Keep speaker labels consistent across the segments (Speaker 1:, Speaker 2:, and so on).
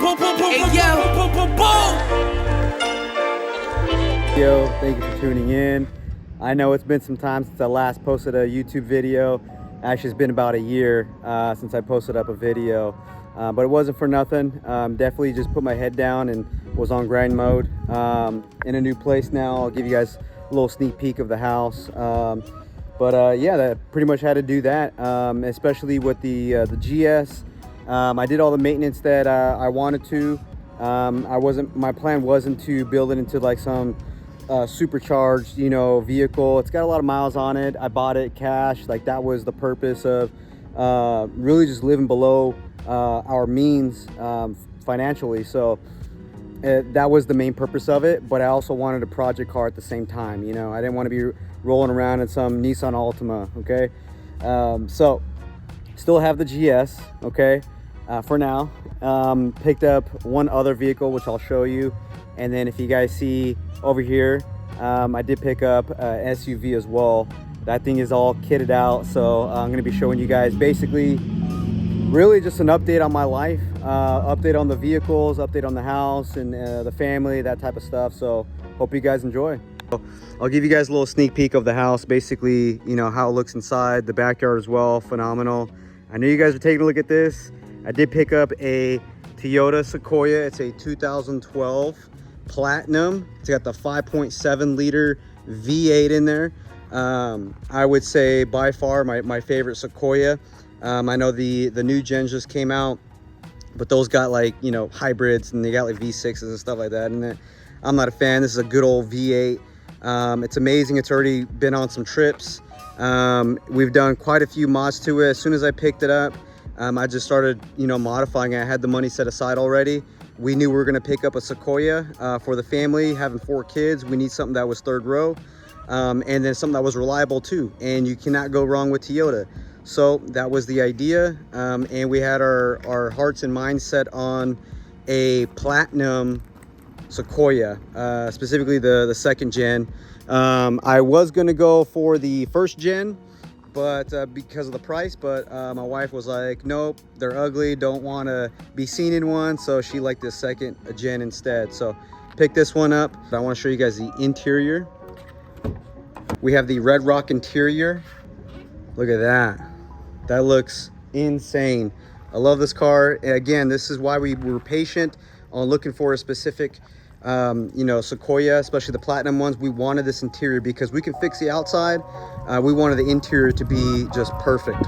Speaker 1: Yo, thank you for tuning in. I know it's been some time since I last posted a YouTube video. Actually, it's been about a year since I posted up a video, but it wasn't for nothing. Definitely just put my head down and was on grind mode. In a new place now. I'll give you guys a little sneak peek of the house. Yeah, that pretty much had to do that, especially with the GS. I did all the maintenance that I wanted to. My plan wasn't to build it into like some supercharged, vehicle. It's got a lot of miles on it. I bought it cash. Like, that was the purpose of really just living below our means financially. So that was the main purpose of it. But I also wanted a project car at the same time. I didn't want to be rolling around in some Nissan Altima. Okay, so still have the GS. Okay, for now. Picked up one other vehicle, which I'll show you. And then if you guys see over here, I did pick up an SUV as well. That thing is all kitted out, so I'm going to be showing you guys basically really just an update on my life, update on the vehicles, update on the house and the family, that type of stuff. So hope you guys enjoy. I'll give you guys a little sneak peek of the house, basically, how it looks inside, the backyard as well. Phenomenal. I know you guys are taking a look at this. I did pick up a Toyota Sequoia. It's a 2012 Platinum. It's got the 5.7 liter V8 in there. I would say by far my favorite Sequoia. I know the new gens just came out, but those got like, hybrids, and they got like V6s and stuff like that. And I'm not a fan. This is a good old V8. It's amazing. It's already been on some trips. We've done quite a few mods to it. As soon as I picked it up, I just started, modifying it. I had the money set aside already. We knew we were going to pick up a Sequoia for the family. Having 4 kids, we need something that was third row, and then something that was reliable too. And you cannot go wrong with Toyota. So that was the idea, and we had our hearts and minds set on a Platinum Sequoia, specifically the second gen. I was going to go for the first gen, but because of the price, but my wife was like, nope, they're ugly, don't want to be seen in one. So she liked this second gen instead. So pick this one up. I want to show you guys the interior. We have the Red Rock interior. Look at that. That looks insane. I love this car. Again, this is why we were patient on looking for a specific Sequoia, especially the Platinum ones. We wanted this interior because we can fix the outside. We wanted the interior to be just perfect.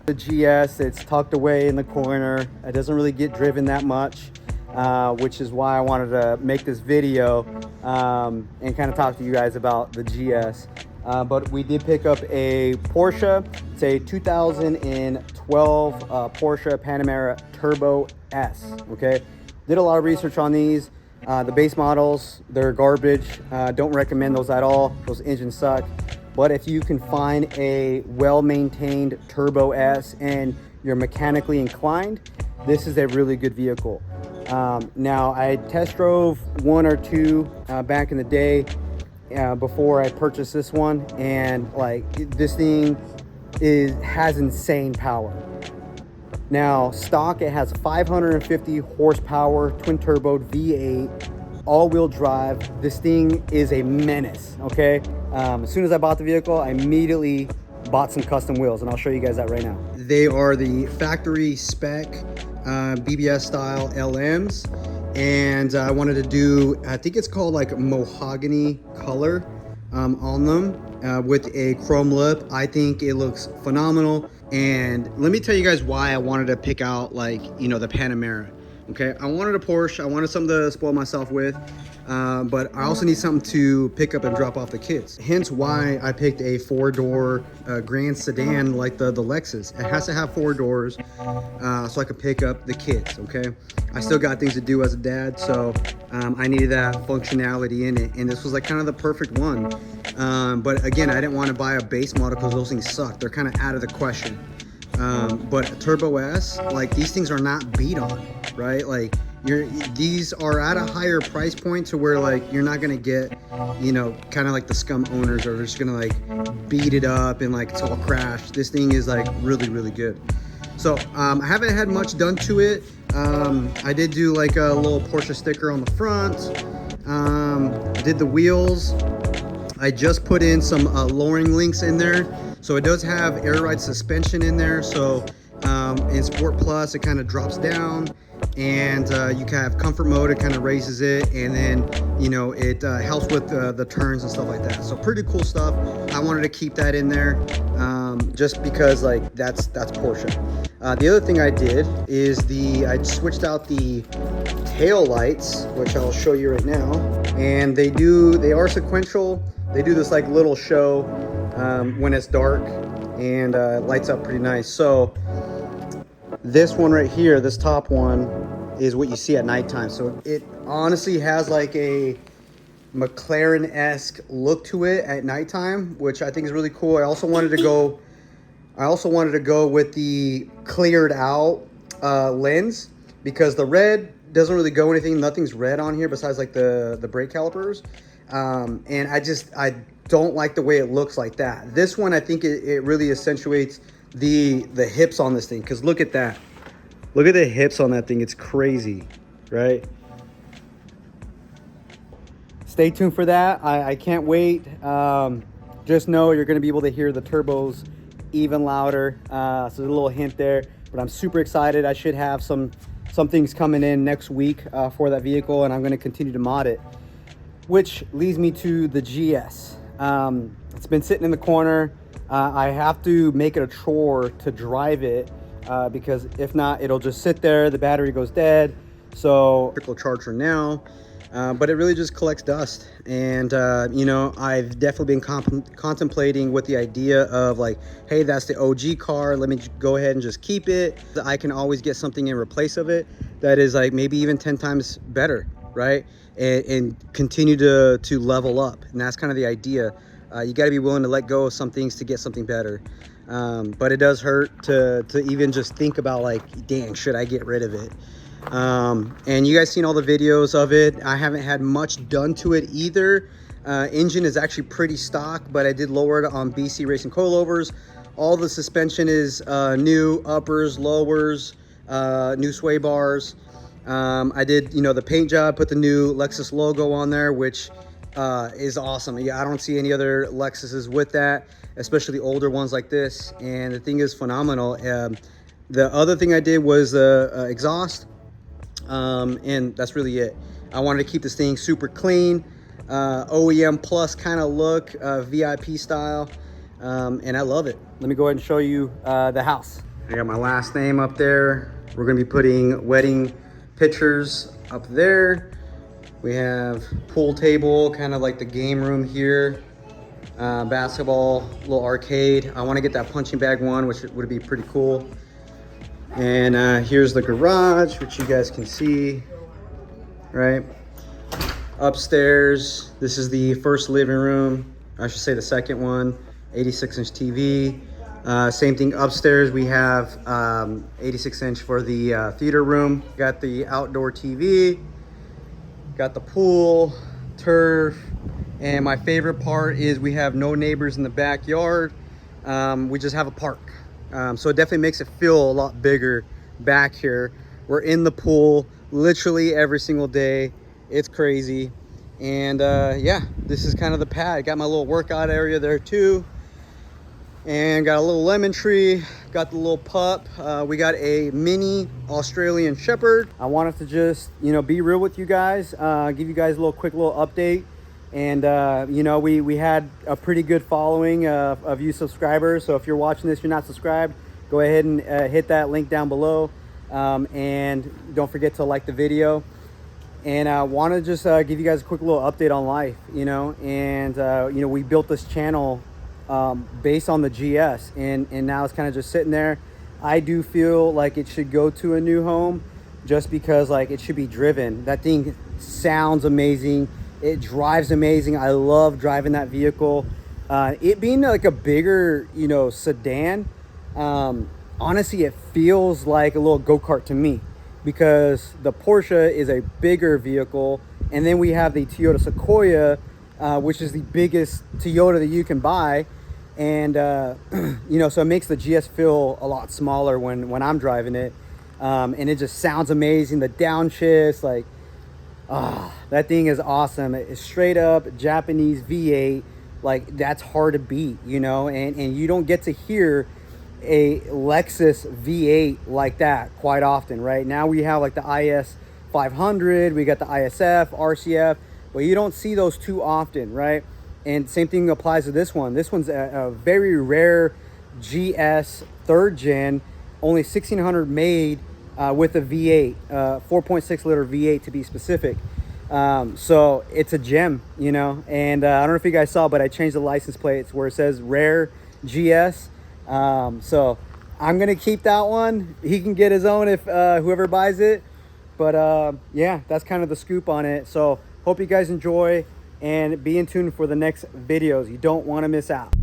Speaker 1: The GS, it's tucked away in the corner. It doesn't really get driven that much, which is why I wanted to make this video and kind of talk to you guys about the GS. But we did pick up a Porsche. It's a 2012 Porsche Panamera Turbo S. Okay, did a lot of research on these. The base models, they're garbage. Don't recommend those at all. Those engines suck. But if you can find a well-maintained Turbo S and you're mechanically inclined, this is a really good vehicle. Now, I test drove 1 or 2 back in the day before I purchased this one, and like, this thing has insane power. Now, stock, it has 550 horsepower, twin turbo V8, all-wheel drive. This thing is a menace. Okay, as soon as I bought the vehicle, I immediately bought some custom wheels, and I'll show you guys that right now. They are the factory spec BBS style LMs, and I wanted to do, I think it's called like mahogany color on them with a chrome lip. I think it looks phenomenal. And let me tell you guys why I wanted to pick out, like, the Panamera. Okay, I wanted a Porsche. I wanted something to spoil myself with, but I also need something to pick up and drop off the kids. Hence why I picked a 4-door grand sedan like the Lexus. It has to have 4 doors so I could pick up the kids. Okay, I still got things to do as a dad, so I needed that functionality in it, and this was like kind of the perfect one. But again, I didn't want to buy a base model because those things suck. They're kind of out of the question. But Turbo S, like, these things are not beat on, right? Like, these are at a higher price point to where like you're not gonna get, you know, kind of like the scum owners are just gonna like beat it up and like it's all crashed. This thing is like really, really good. So I haven't had much done to it. I did do like a little Porsche sticker on the front. I did the wheels. I just put in some lowering links in there. So it does have air ride suspension in there. So in Sport Plus, it kind of drops down, and you can have comfort mode, it kind of raises it, and then, you know, it helps with the turns and stuff like that. So pretty cool stuff. I wanted to keep that in there just because like that's Porsche. The other thing I did is I switched out the tail lights, which I'll show you right now, and they are sequential. They do this like little show when it's dark, and lights up pretty nice. So this one right here, this top one, is what you see at nighttime. So it honestly has like a McLaren-esque look to it at nighttime, which I think is really cool. I also wanted to go with the cleared out lens, because the red doesn't really go anything. Nothing's red on here besides like the brake calipers. And I don't like the way it looks like that. This one, I think it really accentuates the hips on this thing, because look at that. Look at the hips on that thing. It's crazy, right? Stay tuned for that. I can't wait. Just know you're going to be able to hear the turbos even louder. So there's a little hint there, but I'm super excited. I should have some things coming in next week for that vehicle, and I'm going to continue to mod it, which leads me to the GS. It's been sitting in the corner. I have to make it a chore to drive it because if not, it'll just sit there. The battery goes dead. So electrical charger now, but it really just collects dust. And you know, I've definitely been contemplating with the idea of like, hey, that's the OG car. Let me go ahead and just keep it. I can always get something in replace of it that is like maybe even 10 times better, right? And continue to level up. And that's kind of the idea. You got to be willing to let go of some things to get something better. But it does hurt to even just think about like, dang, should I get rid of it? And you guys seen all the videos of it. I haven't had much done to it either. Engine is actually pretty stock, but I did lower it on BC Racing coilovers. All the suspension is new, uppers, lowers, new sway bars. I did, you know, the paint job, put the new Lexus logo on there, which is awesome. Yeah, I don't see any other Lexuses with that, especially older ones like this, and the thing is phenomenal. The other thing I did was exhaust, and that's really it. I wanted to keep this thing super clean, OEM plus kind of look, VIP style, and I love it. Let me go ahead and show you the house. I got my last name up there. We're gonna be putting wedding pictures up there. We have pool table, kind of like the game room here. Basketball, little arcade. I want to get that punching bag one, which would be pretty cool. And here's the garage, which you guys can see, right? Upstairs, this is the first living room. I should say the second one, 86-inch TV. Same thing upstairs, we have 86-inch for the theater room. Got the outdoor TV, got the pool, turf, and my favorite part is we have no neighbors in the backyard. We just have a park. So it definitely makes it feel a lot bigger back here. We're in the pool literally every single day. It's crazy. And yeah, this is kind of the pad. Got my little workout area there too. And got a little lemon tree, got the little pup. We got a mini Australian Shepherd. I wanted to just, you know, be real with you guys, give you guys a quick little update. And you know, we had a pretty good following of you subscribers. So if you're watching this, you're not subscribed, go ahead and hit that link down below. And don't forget to like the video. And I want to just give you guys a quick little update on life, you know. And you know, we built this channel based on the GS, and now it's kind of just sitting there. I do feel like it should go to a new home, just because like it should be driven. That thing sounds amazing, it drives amazing. I love driving that vehicle. It being like a bigger, you know, sedan, honestly it feels like a little go-kart to me. because the Porsche is a bigger vehicle, and then we have the Toyota Sequoia, which is the biggest Toyota that you can buy. And you know, so it makes the GS feel a lot smaller when I'm driving it, and it just sounds amazing. The downshift, like, that thing is awesome. It's straight up Japanese V8. Like, that's hard to beat, you know, and you don't get to hear a Lexus V8 like that quite often. Right now we have like the IS 500, we got the ISF, RCF, but you don't see those too often, right? And same thing applies to this one. This one's a very rare GS 3rd gen, only 1600 made, with a V8, 4.6 liter V8 to be specific. So it's a gem, you know. And I don't know if you guys saw, but I changed the license plates where it says rare GS. So I'm gonna keep that one. He can get his own if whoever buys it. But yeah, that's kind of the scoop on it. So hope you guys enjoy, and be in tune for the next videos. You don't want to miss out.